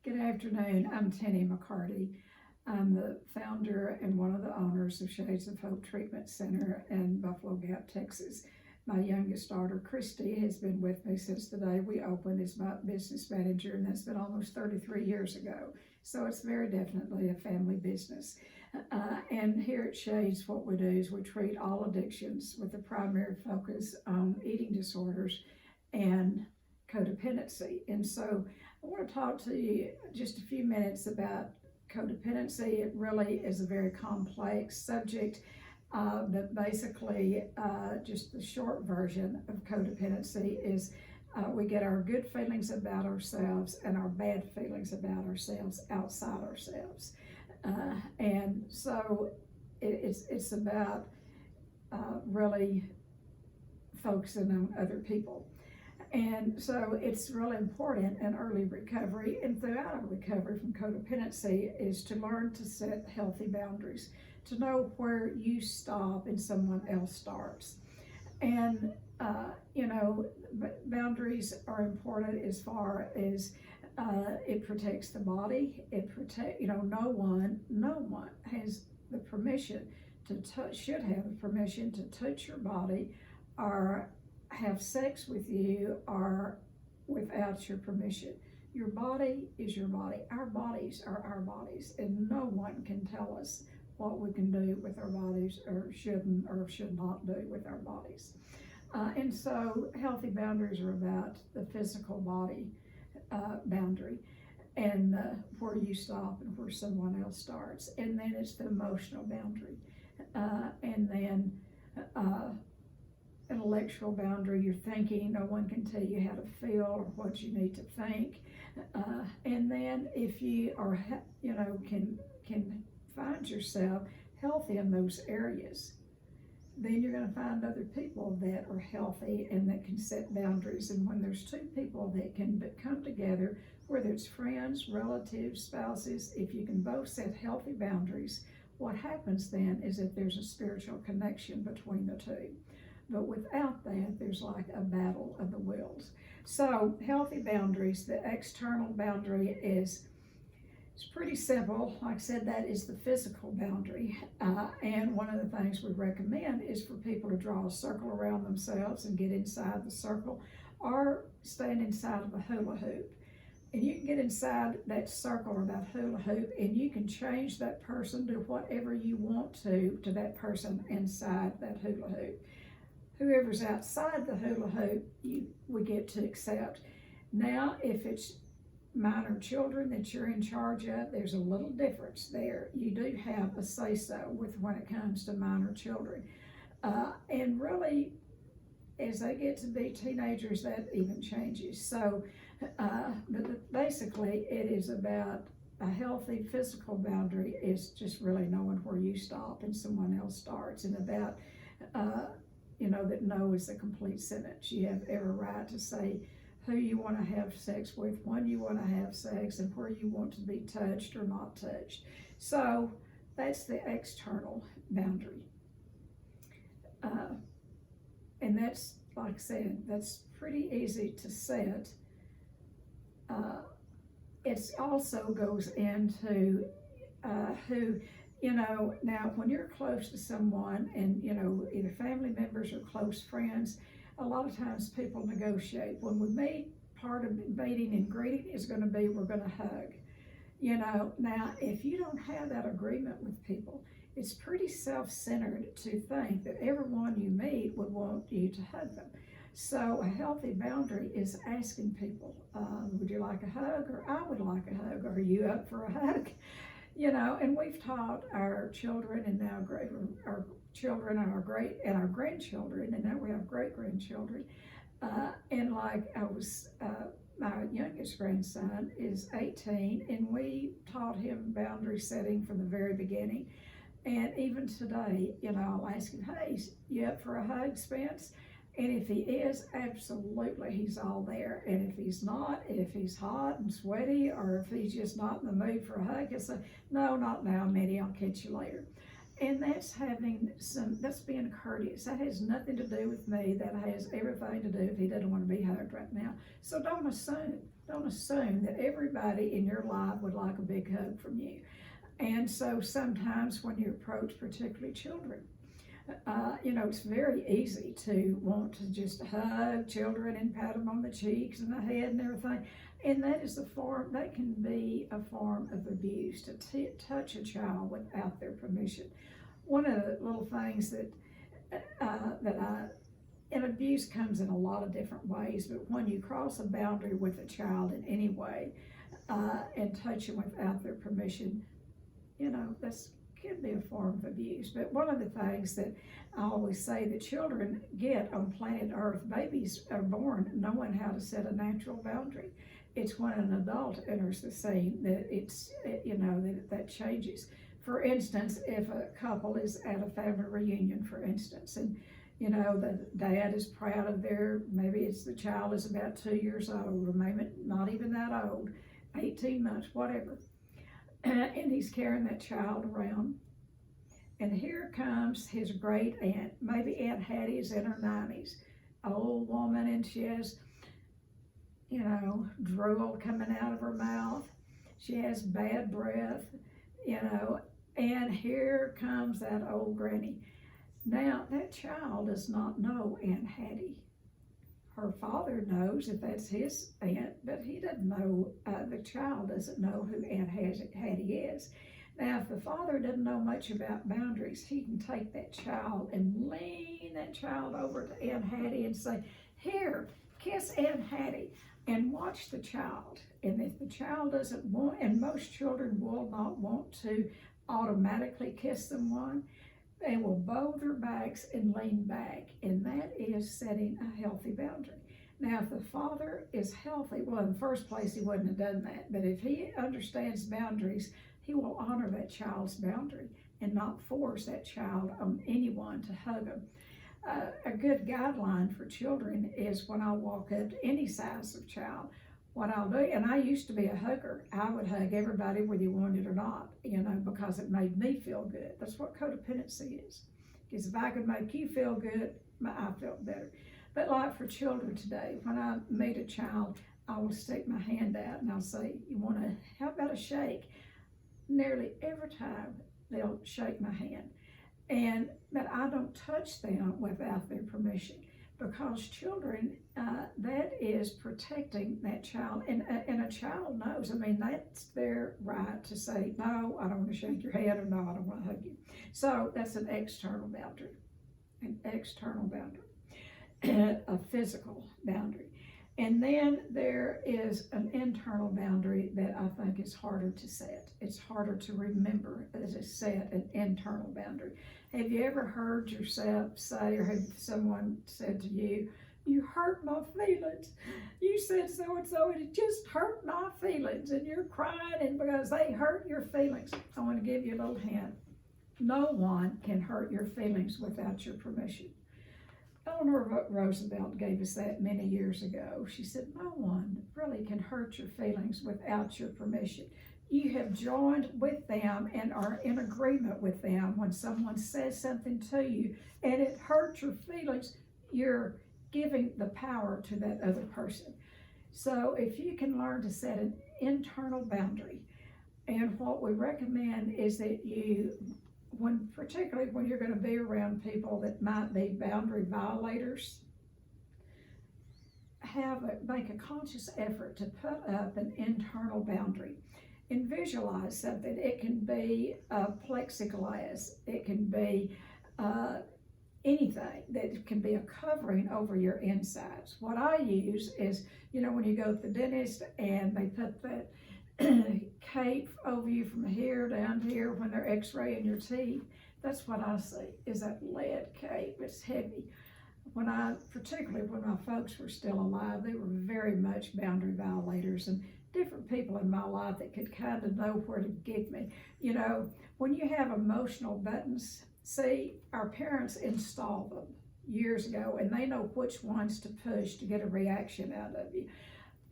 Good afternoon. I'm Tennie McCarty. I'm the founder and one of the owners of Shades of Hope Treatment Center in Buffalo Gap, Texas. My youngest daughter, Christy, has been with me since the day we opened as my business manager, and that's been almost 33 years ago. So it's very definitely a family business. And here at Shades, what we do is we treat all addictions with a primary focus on eating disorders and codependency. And so I want to talk to you just a few minutes about codependency. It really is a very complex subject, but basically just the short version of codependency is we get our good feelings about ourselves and our bad feelings about ourselves outside ourselves. And so it's about really focusing on other people. And so it's really important in early recovery and throughout our recovery from codependency is to learn to set healthy boundaries, to know where you stop and someone else starts. And, boundaries are important as far as it protects the body. It protects, no one has the permission should have the permission to touch your body or have sex with you or without your permission. Your body is your body. Our bodies are our bodies, and no one can tell us what we can do with our bodies or shouldn't or should not do with our bodies. And so healthy boundaries are about the physical body boundary and where you stop and where someone else starts. And then it's the emotional boundary. And then intellectual boundary, you're thinking, no one can tell you how to feel or what you need to think. And then if you are, can find yourself healthy in those areas, then you're going to find other people that are healthy and that can set boundaries. And when there's two people that can come together, whether it's friends, relatives, spouses, if you can both set healthy boundaries, what happens then is that there's a spiritual connection between the two. But without that, there's like a battle of the wills. So healthy boundaries, the external boundary it's pretty simple. Like I said, that is the physical boundary. And one of the things we recommend is for people to draw a circle around themselves and get inside the circle or stand inside of a hula hoop. And you can get inside that circle or that hula hoop and you can change that person to whatever you want to that person inside that hula hoop. Whoever's outside the hula hoop, we get to accept. Now, if it's minor children that you're in charge of, there's a little difference there. You do have a say-so with when it comes to minor children. And really, as they get to be teenagers, that even changes. So, but basically, it is about a healthy physical boundary is just really knowing where you stop and someone else starts, and about that no is a complete sentence. You have every right to say who you want to have sex with, when you want to have sex, and where you want to be touched or not touched. So that's the external boundary. And that's, like I said, that's pretty easy to set. It also goes into who, now when you're close to someone and, either family members or close friends, a lot of times people negotiate. When we meet, part of meeting and greeting is going to be we're going to hug. Now if you don't have that agreement with people, it's pretty self-centered to think that everyone you meet would want you to hug them. So a healthy boundary is asking people, would you like a hug? Or I would like a hug. Are you up for a hug? And we've taught our children and now our children and our grandchildren, and now we have great-grandchildren. And like my youngest grandson is 18, and we taught him boundary setting from the very beginning. And even today, I'll ask him, hey, you up for a hug, Spence? And if he is, absolutely, he's all there. And if he's not, if he's hot and sweaty, or if he's just not in the mood for a hug, he'll say, no, not now, Mitty, I'll catch you later. And that's that's being courteous. That has nothing to do with me. That has everything to do if he doesn't want to be hugged right now. So don't assume don't assume that everybody in your life would like a big hug from you. And so sometimes when you approach particularly children, it's very easy to want to just hug children and pat them on the cheeks and the head and everything. And that can be a form of abuse, to touch a child without their permission. One of the little things and abuse comes in a lot of different ways, but when you cross a boundary with a child in any way, and touch them without their permission, that's could be a form of abuse. But one of the things that I always say that children get on planet Earth, babies are born knowing how to set a natural boundary. It's when an adult enters the scene that that changes. For instance, if a couple is at a family reunion, for instance, and the dad is proud of maybe the child is about 2 years old, or maybe not even that old, 18 months, whatever. And he's carrying that child around. And here comes his great aunt. Maybe Aunt Hattie's in her 90s. Old woman, and she has, drool coming out of her mouth. She has bad breath, and here comes that old granny. Now, that child does not know Aunt Hattie. Her father knows that that's his aunt, but he doesn't know, the child doesn't know who Aunt Hattie is. Now, if the father doesn't know much about boundaries, he can take that child and lean that child over to Aunt Hattie and say, "Here, kiss Aunt Hattie," and watch the child. And if the child doesn't want, and most children will not want to automatically kiss someone, they will bow their backs and lean back, and that is setting a healthy boundary. Now, if the father is healthy, well, in the first place, he wouldn't have done that, but if he understands boundaries, he will honor that child's boundary and not force that child on anyone to hug them. A good guideline for children is when I walk up to any size of child, what I'll do, and I used to be a hugger. I would hug everybody whether you wanted or not, because it made me feel good. That's what codependency is. Because if I could make you feel good, I felt better. But like for children today, when I meet a child, I will stick my hand out and I'll say, how about a shake? Nearly every time they'll shake my hand. But I don't touch them without their permission, because children, that is protecting that child, and a child knows. that's their right to say, "No, I don't want to shake your hand," or "No, I don't want to hug you." So that's an external boundary, a physical boundary. And then there is an internal boundary that I think is harder to set. It's harder to remember as to set an internal boundary. Have you ever heard yourself say, or have someone said to you, "You hurt my feelings. You said so-and-so and it just hurt my feelings," and you're crying and because they hurt your feelings? I want to give you a little hint. No one can hurt your feelings without your permission. Eleanor Roosevelt gave us that many years ago. She said, no one really can hurt your feelings without your permission. You have joined with them and are in agreement with them. When someone says something to you and it hurts your feelings, you're giving the power to that other person. So if you can learn to set an internal boundary, and what we recommend is that particularly when you're going to be around people that might be boundary violators, make a conscious effort to put up an internal boundary and visualize something. It can be plexiglass, it can be anything that can be a covering over your insides. What I use is, when you go to the dentist and they put that cape over you from here down here when they're x-raying your teeth, that's what I see, is that lead cape. It's heavy. Particularly when my folks were still alive, they were very much boundary violators, and different people in my life that could kind of know where to get me. When you have emotional buttons, see, our parents installed them years ago, and they know which ones to push to get a reaction out of you.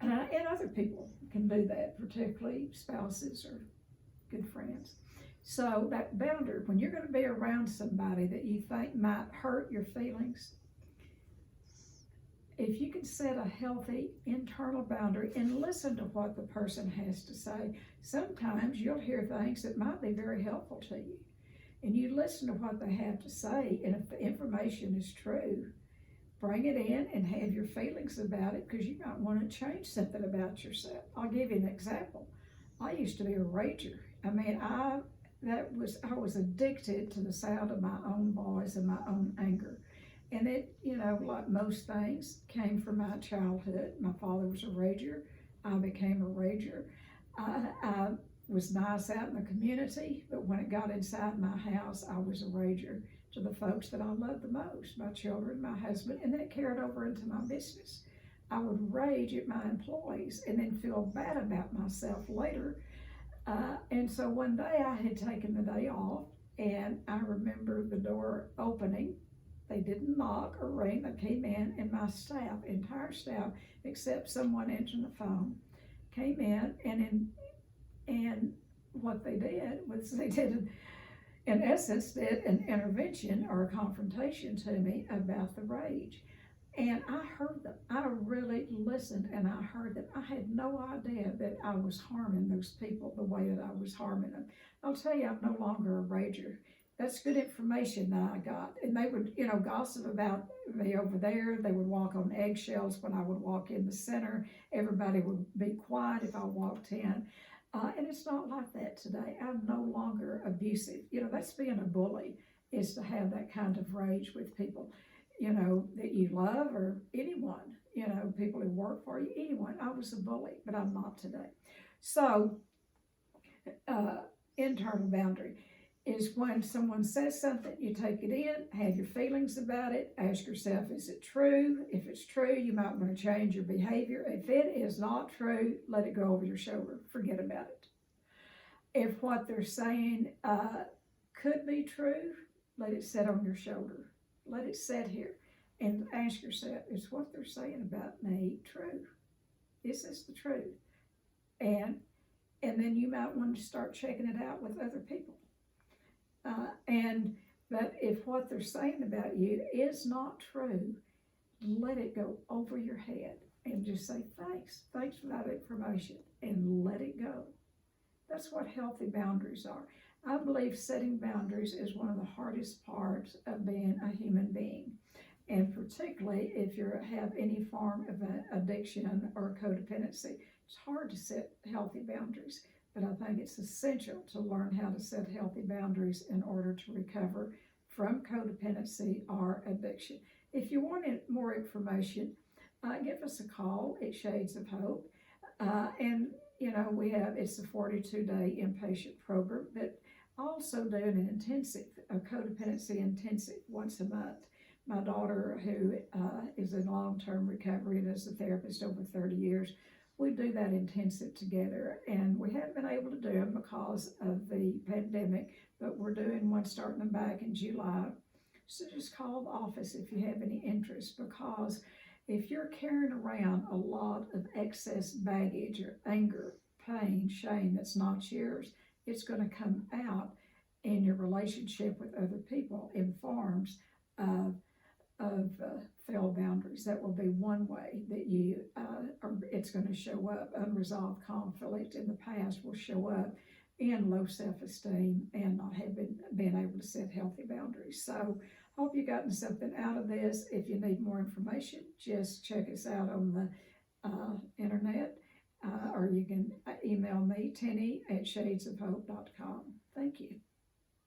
And other people can do that, particularly spouses or good friends. So that boundary, when you're going to be around somebody that you think might hurt your feelings, if you can set a healthy internal boundary and listen to what the person has to say, sometimes you'll hear things that might be very helpful to you. And you listen to what they have to say, and if the information is true, bring it in and have your feelings about it, because you might want to change something about yourself. I'll give you an example. I used to be a rager. I mean, I was addicted to the sound of my own voice and my own anger. And it, like most things, came from my childhood. My father was a rager. I became a rager. I was nice out in the community, but when it got inside my house, I was a rager to the folks that I loved the most, my children, my husband, and then it carried over into my business. I would rage at my employees and then feel bad about myself later. And so one day I had taken the day off, and I remember the door opening. They didn't knock or ring. They came in, and my staff, entire staff, except someone answering the phone, came in, and what they did was they did, in essence, did an intervention or a confrontation to me about the rage. And I heard them. I really listened, and I heard them. I had no idea that I was harming those people the way that I was harming them. I'll tell you, I'm no longer a rager. That's good information that I got. And they would, gossip about me over there. They would walk on eggshells when I would walk in the center. Everybody would be quiet if I walked in. And it's not like that today. I'm no longer abusive. That's being a bully, is to have that kind of rage with people, that you love, or anyone, people who work for you, anyone. I was a bully, but I'm not today. So, internal boundary is when someone says something, you take it in, have your feelings about it, ask yourself, is it true? If it's true, you might want to change your behavior. If it is not true, let it go over your shoulder. Forget about it. If what they're saying could be true, let it sit on your shoulder. Let it sit here and ask yourself, is what they're saying about me true? Is this the truth? And then you might want to start checking it out with other people. But if what they're saying about you is not true, let it go over your head and just say, thanks for that information, and let it go. That's what healthy boundaries are. I believe setting boundaries is one of the hardest parts of being a human being. And particularly if you have any form of an addiction or codependency, it's hard to set healthy boundaries. But I think it's essential to learn how to set healthy boundaries in order to recover from codependency or addiction. If you want more information, give us a call at Shades of Hope. It's a 42-day inpatient program, but also doing an intensive, a codependency intensive once a month. My daughter, who is in long-term recovery and is a therapist over 30 years, we do that intensive together, and we haven't been able to do them because of the pandemic, but we're doing one starting them back in July. So just call the office if you have any interest, because if you're carrying around a lot of excess baggage or anger, pain, shame that's not yours, it's going to come out in your relationship with other people in forms of failed boundaries. That will be one way that it's going to show up. Unresolved conflict in the past will show up in low self-esteem and not having been able to set healthy boundaries. So hope you've gotten something out of this. If you need more information, just check us out on the internet, or you can email me, Tennie@shadesofhope.com. Thank you.